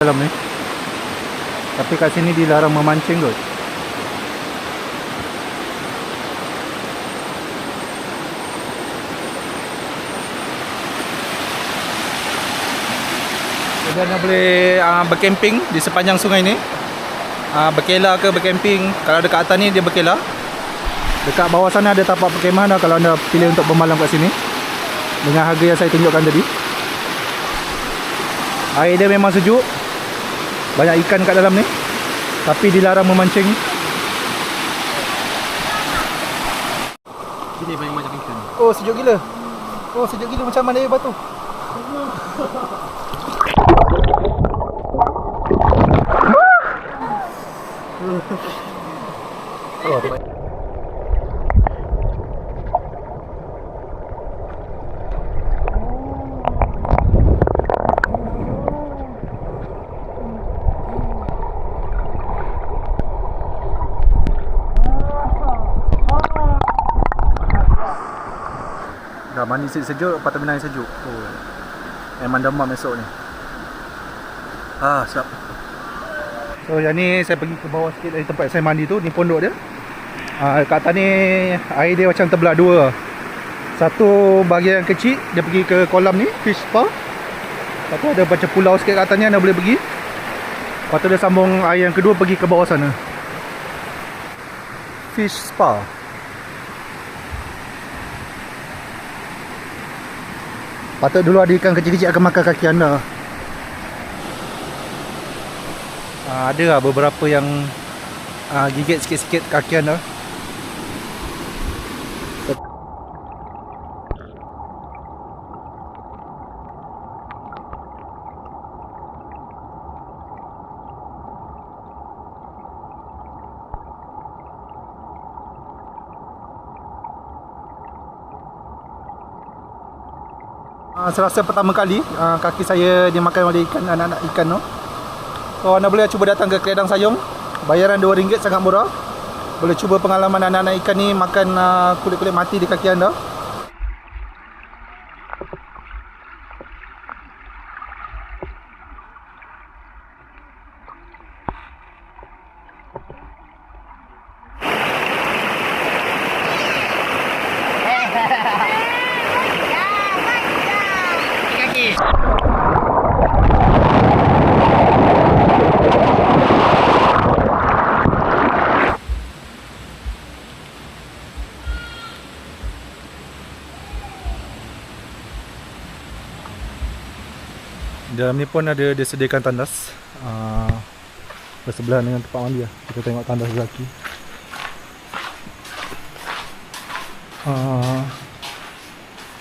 dalam ni. Tapi kat sini dilarang memancing kot. Jadi anda boleh bercamping di sepanjang sungai ni. Berkela ke bercamping. Kalau dekat atas ni dia berkela. Dekat bawah sana ada tapak perkemahan kalau anda pilih untuk bermalam kat sini. Dengan harga yang saya tunjukkan tadi. Air dia memang sejuk. Banyak ikan kat dalam ni. Tapi dilarang memancing. Sini banyak macam ikan. Oh sejuk gila. Oh sejuk gila macam mana air batu. Oh, dah mandi sejuk, patah minang sejuk. Oh. Memang demam esok ni. Sedap. So yang ni saya pergi ke bawah sikit dari tempat saya mandi tu, ni pondok dia. Kat atas ni air dia macam terbelah dua. Satu bahagian kecil dia pergi ke kolam ni, fish spa. Lepas tu ada macam pulau sikit kat atas ni anda boleh pergi. Lepas tu dia sambung air yang kedua pergi ke bawah sana. Fish spa. Patut dulu ada ikan kecil-kecil akan makan kaki anda. Ada lah beberapa yang gigit sikit-sikit kaki anda. Serasa pertama kali kaki saya dimakan oleh ikan, anak-anak ikan tu. So anda boleh cuba datang ke Keledang Sayong. Bayaran RM2 sangat murah. Boleh cuba pengalaman anak-anak ikan ni makan kulit-kulit mati di kaki anda. Dalam ni pun ada disediakan tandas bersebelahan dengan tempat mandi lah. Kita tengok tandas lelaki.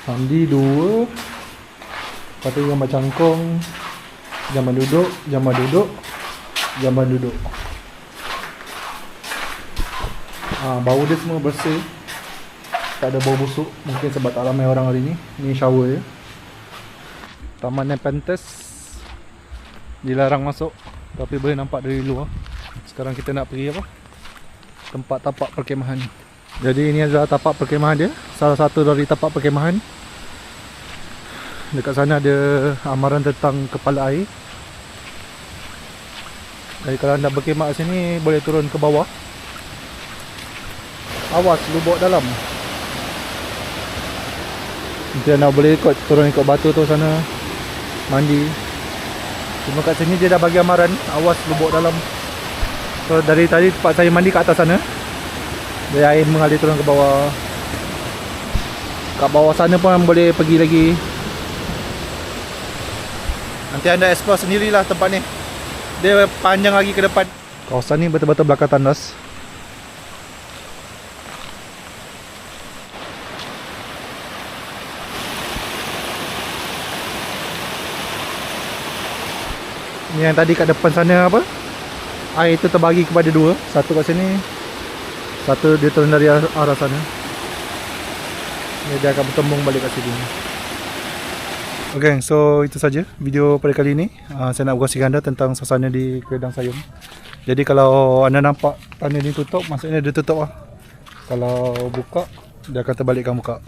Mandi dua. Lepas tu gambar cangkong, jamban duduk, jamban duduk, jamban duduk. Bau dia semua bersih. Tak ada bau busuk. Mungkin sebab tak ramai orang hari ni. Ni shower je. Taman Nepenthes dilarang masuk, tapi boleh nampak dari luar. Sekarang kita nak pergi apa? Tempat tapak perkemahan. Jadi ini adalah tapak perkemahan dia. Salah satu dari tapak perkemahan. Dekat sana ada amaran tentang kepala air. Jadi kalau anda berkhemah kat sini, boleh turun ke bawah. Awas lubuk dalam. Nanti anda boleh turun ikut batu tu sana mandi. Cuma kat sini dia dah bagi amaran, awas lubuk dalam. So dari tadi tempat saya mandi kat atas sana, dia air mengalir turun ke bawah. Kat bawah sana pun boleh pergi lagi. Nanti anda explore sendirilah tempat ni. Dia panjang lagi ke depan. Kawasan ni betul-betul belakang tandas. Ni yang tadi kat depan sana apa? Air itu terbagi kepada dua. Satu kat sini, satu dia turun dari arah sana. Dia akan bertembung balik kat sini. Okay, so itu saja video pada kali ini. Saya nak berkongsikan anda tentang suasana di Keledang Sayong. Jadi kalau anda nampak tanah ni tutup, maksudnya dia tutup lah. Kalau buka, dia akan terbalikkan buka.